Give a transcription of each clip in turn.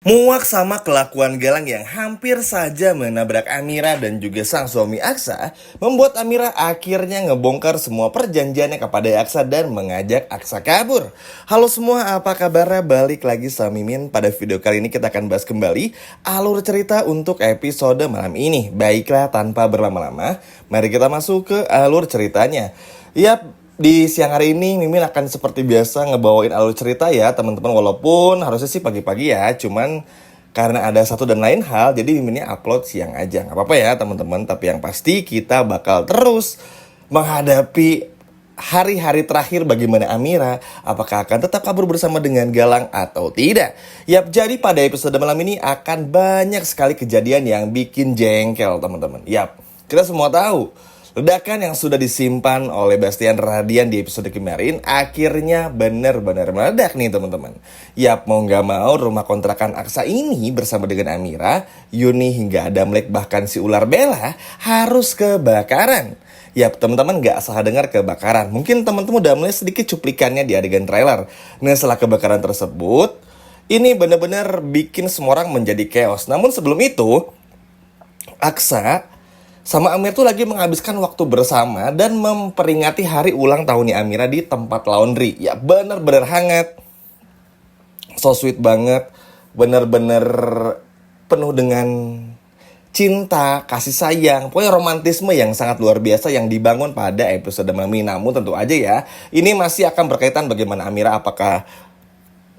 Muak sama kelakuan Galang yang hampir saja menabrak Amira dan juga sang suami Aksa, membuat Amira akhirnya ngebongkar semua perjanjiannya kepada Aksa dan mengajak Aksa kabur. Halo semua, apa kabarnya? Balik lagi sama Mimin. Pada video kali ini kita akan bahas kembali alur cerita untuk episode malam ini. Baiklah, tanpa berlama-lama, mari kita masuk ke alur ceritanya. Yap, di siang hari ini Mimin akan seperti biasa ngebawain alur cerita ya teman-teman. Walaupun harusnya sih pagi-pagi ya, cuman karena ada satu dan lain hal jadi Miminnya upload siang aja. Nggak apa-apa ya teman-teman, tapi yang pasti kita bakal terus menghadapi hari-hari terakhir bagaimana Amira. Apakah akan tetap kabur bersama dengan Galang atau tidak? Yap, jadi pada episode malam ini akan banyak sekali kejadian yang bikin jengkel teman-teman. Yap, kita semua tahu ledakan yang sudah disimpan oleh Bastian Radian di episode kemarin akhirnya benar-benar meledak nih teman-teman. Yap, mau nggak mau rumah kontrakan Aksa ini bersama dengan Amira, Yuni hingga Adamlek bahkan si ular Bella harus kebakaran. Yap, teman-teman nggak salah dengar kebakaran. Mungkin teman-teman udah melihat sedikit cuplikannya di adegan trailer. Nah, setelah kebakaran tersebut, ini benar-benar bikin semua orang menjadi chaos. Namun sebelum itu, Aksa sama Amir tuh lagi menghabiskan waktu bersama dan memperingati hari ulang tahunnya Amira di tempat laundry. Ya bener-bener hangat, so sweet banget, bener-bener penuh dengan cinta, kasih sayang, pokoknya romantisme yang sangat luar biasa yang dibangun pada episode Mami. Namun tentu aja ya, ini masih akan berkaitan bagaimana Amira apakah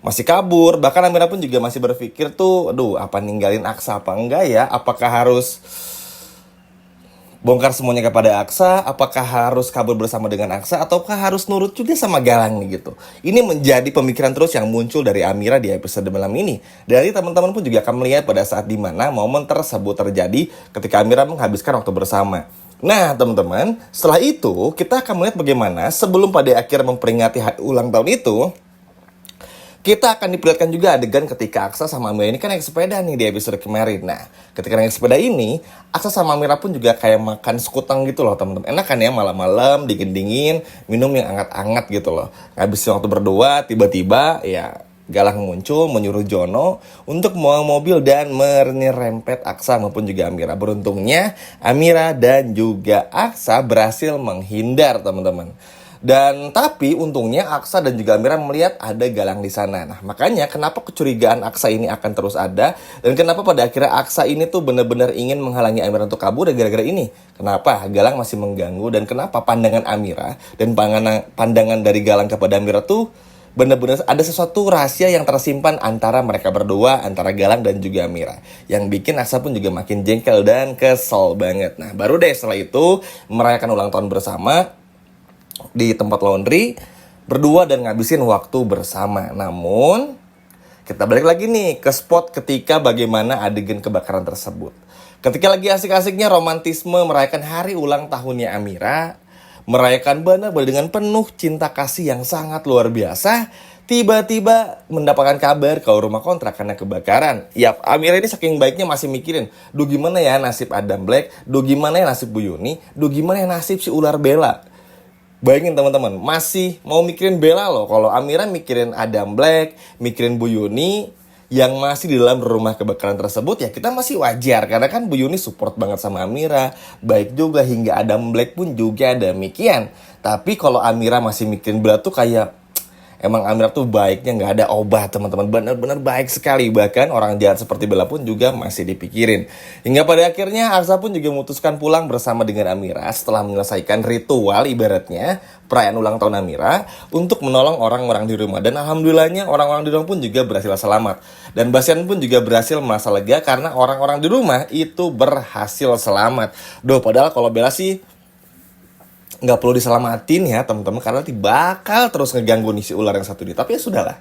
masih kabur. Bahkan Amira pun juga masih berpikir tuh, aduh apa ninggalin Aksa apa enggak ya, apakah harus bongkar semuanya kepada Aksa, apakah harus kabur bersama dengan Aksa, ataukah harus nurut juga sama Galang nih gitu. Ini menjadi pemikiran terus yang muncul dari Amira di episode malam ini. Dari teman-teman pun juga akan melihat pada saat dimana momen tersebut terjadi ketika Amira menghabiskan waktu bersama. Nah teman-teman, setelah itu kita akan melihat bagaimana sebelum pada akhirnya memperingati hari ulang tahun itu, kita akan diperlihatkan juga adegan ketika Aksa sama Amira ini kan naik sepeda nih di episode kemarin. Nah, ketika naik sepeda ini, Aksa sama Amira pun juga kayak makan sekutang gitu loh teman-teman. Enak kan ya malam-malam, dingin-dingin, minum yang hangat-hangat gitu loh. Ngabisin waktu berdua, tiba-tiba ya Galang muncul menyuruh Jono untuk membawa mobil dan menyerempet Aksa maupun juga Amira. Beruntungnya Amira dan juga Aksa berhasil menghindar teman-teman. Dan tapi untungnya Aksa dan juga Amira melihat ada Galang di sana. Nah, makanya kenapa kecurigaan Aksa ini akan terus ada dan kenapa pada akhirnya Aksa ini tuh benar-benar ingin menghalangi Amira untuk kabur gara-gara ini. Kenapa Galang masih mengganggu dan kenapa pandangan Amira dan pandangan dari Galang kepada Amira tuh benar-benar ada sesuatu rahasia yang tersimpan antara mereka berdua, antara Galang dan juga Amira. Yang bikin Aksa pun juga makin jengkel dan kesel banget. Nah, baru deh setelah itu merayakan ulang tahun bersama di tempat laundry berdua dan ngabisin waktu bersama. Namun kita balik lagi nih ke spot ketika bagaimana adegan kebakaran tersebut. Ketika lagi asik-asiknya romantisme merayakan hari ulang tahunnya Amira, merayakan benar-benar dengan penuh cinta kasih yang sangat luar biasa, tiba-tiba mendapatkan kabar kalau rumah kontrakannya kebakaran. Yap, Amira ini saking baiknya masih mikirin, duh gimana ya nasib Adam Black, duh gimana ya nasib Bu Yuni, duh gimana ya nasib si ular Bella. Bayangin teman-teman, masih mau mikirin Bella loh. Kalau Amira mikirin Adam Black, mikirin Bu Yuni yang masih di dalam rumah kebakaran tersebut, ya kita masih wajar. Karena kan Bu Yuni support banget sama Amira, baik juga hingga Adam Black pun juga demikian. Tapi kalau Amira masih mikirin Bella tuh kayak emang Amira tuh baiknya gak ada obat teman-teman. Benar-benar baik sekali. Bahkan orang jahat seperti Bella pun juga masih dipikirin. Hingga pada akhirnya Aksa pun juga memutuskan pulang bersama dengan Amira setelah menyelesaikan ritual ibaratnya perayaan ulang tahun Amira untuk menolong orang-orang di rumah. Dan alhamdulillahnya orang-orang di rumah pun juga berhasil selamat. Dan Bastian pun juga berhasil merasa lega karena orang-orang di rumah itu berhasil selamat. Duh, padahal kalau Bella sih nggak perlu diselamatin ya teman-teman, karena nanti bakal terus ngeganggu nih si ular yang satu ini. Tapi ya sudahlah,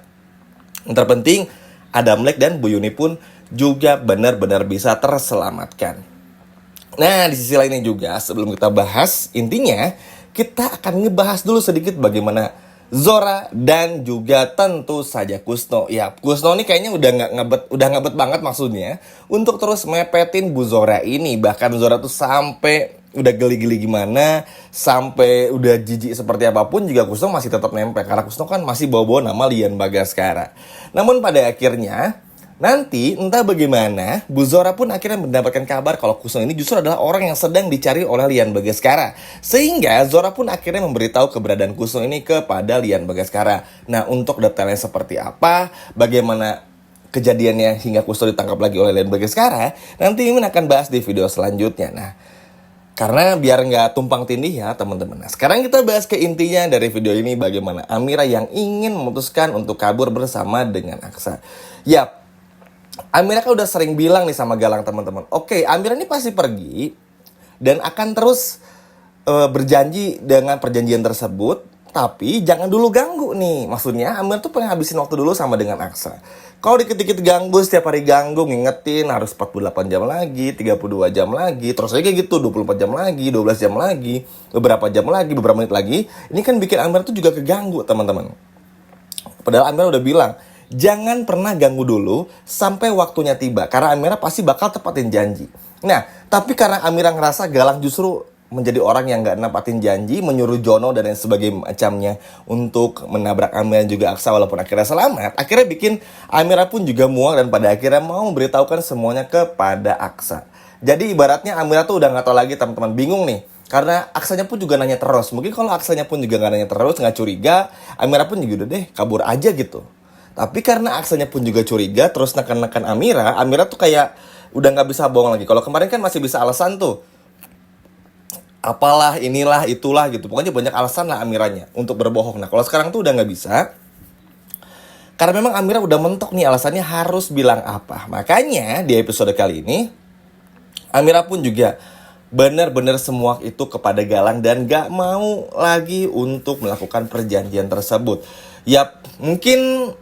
yang terpenting Adam Black dan Bu Yuni pun juga benar-benar bisa terselamatkan. Nah, di sisi lainnya juga sebelum kita bahas intinya, kita akan ngebahas dulu sedikit bagaimana Zora dan juga tentu saja Kusno. Ya, Kusno ini kayaknya udah ngebet banget maksudnya untuk terus mepetin Bu Zora ini. Bahkan Zora tuh sampai udah geli-geli gimana, sampai udah jijik seperti apapun juga Kusno masih tetap nempel. Karena Kusno kan masih bawa-bawa nama Lian Bagaskara. Namun pada akhirnya Nanti entah bagaimana, Bu Zora pun akhirnya mendapatkan kabar kalau Kusno ini justru adalah orang yang sedang dicari oleh Lian Bagaskara. Sehingga Zora pun akhirnya memberitahu keberadaan Kusno ini kepada Lian Bagaskara. Nah, untuk detailnya seperti apa, bagaimana kejadiannya hingga Kusno ditangkap lagi oleh Lian Bagaskara, nanti Mimin akan bahas di video selanjutnya. Nah, karena biar nggak tumpang tindih ya teman-teman. Nah, sekarang kita bahas ke intinya dari video ini, bagaimana Amira yang ingin memutuskan untuk kabur bersama dengan Aksa. Yap, Amira kan udah sering bilang nih sama Galang teman-teman. Oke, Amira ini pasti pergi dan akan terus berjanji dengan perjanjian tersebut. Tapi jangan dulu ganggu nih. Maksudnya Amira tuh pengen habisin waktu dulu sama dengan Aksa. Kalau dikit-dikit ganggu, setiap hari ganggu, ngingetin harus 48 jam lagi, 32 jam lagi, terus aja kayak gitu, 24 jam lagi, 12 jam lagi, beberapa jam lagi, beberapa menit lagi. Ini kan bikin Amira tuh juga keganggu teman-teman. Padahal Amira udah bilang, jangan pernah ganggu dulu sampai waktunya tiba. Karena Amira pasti bakal tepatin janji. Nah, tapi karena Amira ngerasa Galang justru menjadi orang yang gak nepatin janji, menyuruh Jono dan lain sebagainya macamnya untuk menabrak Amira dan juga Aksa walaupun akhirnya selamat. Akhirnya bikin Amira pun juga muak dan pada akhirnya mau memberitahukan semuanya kepada Aksa. Jadi ibaratnya Amira tuh udah gak tahu lagi teman-teman, bingung nih. Karena Aksanya pun juga nanya terus. Mungkin kalau Aksanya pun juga gak nanya terus, gak curiga, Amira pun juga udah deh kabur aja gitu. Tapi karena Aksanya pun juga curiga, terus neken-neken Amira, Amira tuh kayak udah gak bisa bohong lagi. Kalau kemarin kan masih bisa alasan tuh, apalah, inilah, itulah gitu. Pokoknya banyak alasan lah Amiranya untuk berbohong. Nah, kalau sekarang tuh udah gak bisa. Karena memang Amira udah mentok nih alasannya harus bilang apa. Makanya di episode kali ini, Amira pun juga benar-benar semua itu kepada Galang dan gak mau lagi untuk melakukan perjanjian tersebut. Yap, mungkin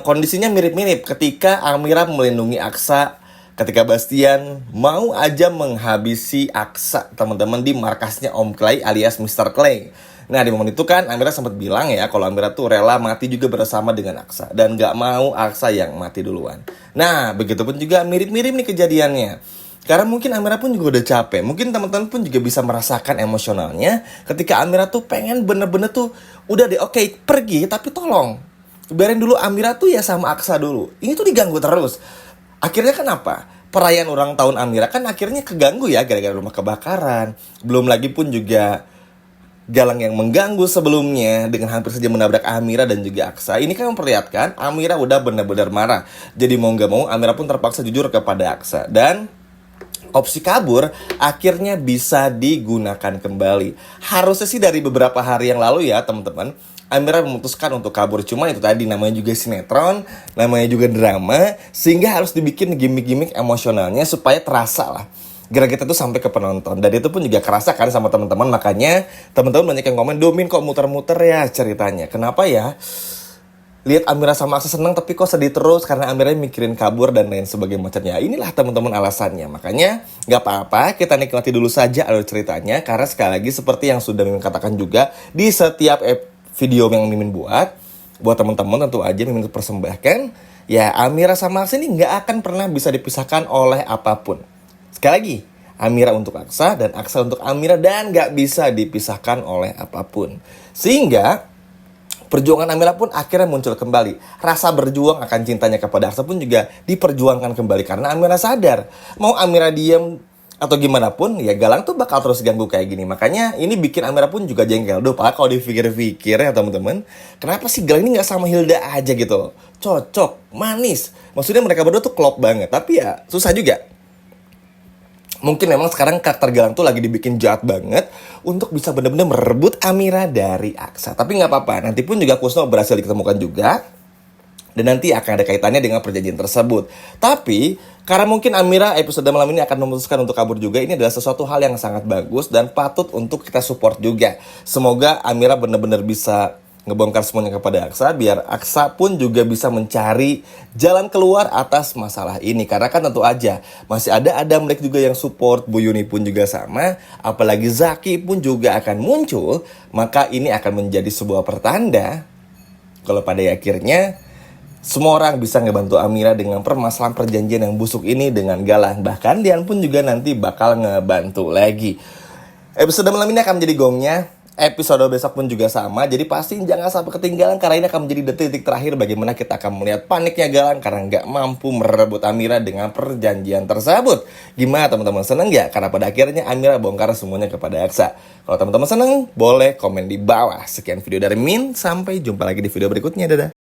kondisinya mirip-mirip ketika Amira melindungi Aksa, ketika Bastian mau aja menghabisi Aksa teman-teman di markasnya Om Clay alias Mr. Clay. Nah, di momen itu kan Amira sempat bilang ya kalau Amira tuh rela mati juga bersama dengan Aksa dan gak mau Aksa yang mati duluan. Nah, begitupun juga mirip-mirip nih kejadiannya. Karena mungkin Amira pun juga udah capek. Mungkin teman-teman pun juga bisa merasakan emosionalnya ketika Amira tuh pengen bener-bener tuh udah deh, oke, pergi tapi tolong biarin dulu Amira tuh ya sama Aksa dulu. Ini tuh diganggu terus. Akhirnya kenapa? Perayaan ulang tahun Amira kan akhirnya keganggu ya gara-gara rumah kebakaran. Belum lagi pun juga Galang yang mengganggu sebelumnya dengan hampir saja menabrak Amira dan juga Aksa. Ini kan memperlihatkan Amira udah benar-benar marah. Jadi mau gak mau Amira pun terpaksa jujur kepada Aksa. Dan opsi kabur akhirnya bisa digunakan kembali. Harusnya sih dari beberapa hari yang lalu ya teman-teman, Amira memutuskan untuk kabur. Cuma itu tadi namanya juga sinetron, namanya juga drama, sehingga harus dibikin gimmick-gimmick emosionalnya supaya terasa lah gerak kita tuh sampai ke penonton. Dan itu pun juga kerasa kan sama teman-teman. Makanya teman-teman banyak yang komen, Domin kok muter-muter ya ceritanya. Kenapa ya? Lihat Amira sama Aksa seneng tapi kok sedih terus karena Amira mikirin kabur dan lain sebagainya macamnya. Inilah teman-teman alasannya. Makanya gak apa-apa, kita nikmati dulu saja alur ceritanya. Karena sekali lagi seperti yang sudah Mimin katakan juga di setiap video yang Mimin buat teman-teman tentu aja Mimin persembahkan, ya Amira sama Aksa ini gak akan pernah bisa dipisahkan oleh apapun. Sekali lagi, Amira untuk Aksa dan Aksa untuk Amira dan gak bisa dipisahkan oleh apapun. Sehingga perjuangan Amira pun akhirnya muncul kembali. Rasa berjuang akan cintanya kepada Aksa pun juga diperjuangkan kembali. Karena Amira sadar, mau Amira diam atau gimana pun, ya Galang tuh bakal terus ganggu kayak gini. Makanya ini bikin Amira pun juga jengkel. Duh, Pak, kalau dipikir-pikir ya teman-teman, kenapa sih Galang ini gak sama Hilda aja gitu loh? Cocok, manis. Maksudnya mereka berdua tuh klop banget. Tapi ya susah juga. Mungkin memang sekarang karakter Galang tuh lagi dibikin jahat banget untuk bisa benar-benar merebut Amira dari Aksa. Tapi nggak apa-apa, nanti pun juga Kusno berhasil ditemukan juga. Dan nanti akan ada kaitannya dengan perjanjian tersebut. Tapi, karena mungkin Amira episode malam ini akan memutuskan untuk kabur juga, ini adalah sesuatu hal yang sangat bagus dan patut untuk kita support juga. Semoga Amira benar-benar bisa ngebongkar semuanya kepada Aksa, biar Aksa pun juga bisa mencari jalan keluar atas masalah ini. Karena kan tentu aja masih ada Adam Lek juga yang support, Bu Yuni pun juga sama, apalagi Zaki pun juga akan muncul. Maka ini akan menjadi sebuah pertanda kalau pada akhirnya semua orang bisa ngebantu Amira dengan permasalahan perjanjian yang busuk ini dengan Galang. Bahkan Dian pun juga nanti bakal ngebantu lagi. Episode malam ini akan menjadi gongnya. Episode besok pun juga sama, jadi pasti jangan sampai ketinggalan karena ini akan menjadi detik-detik terakhir bagaimana kita akan melihat paniknya Galang karena nggak mampu merebut Amira dengan perjanjian tersebut. Gimana teman-teman, seneng nggak? Karena pada akhirnya Amira bongkar semuanya kepada Aksa. Kalau teman-teman seneng, boleh komen di bawah. Sekian video dari Min, sampai jumpa lagi di video berikutnya, dadah.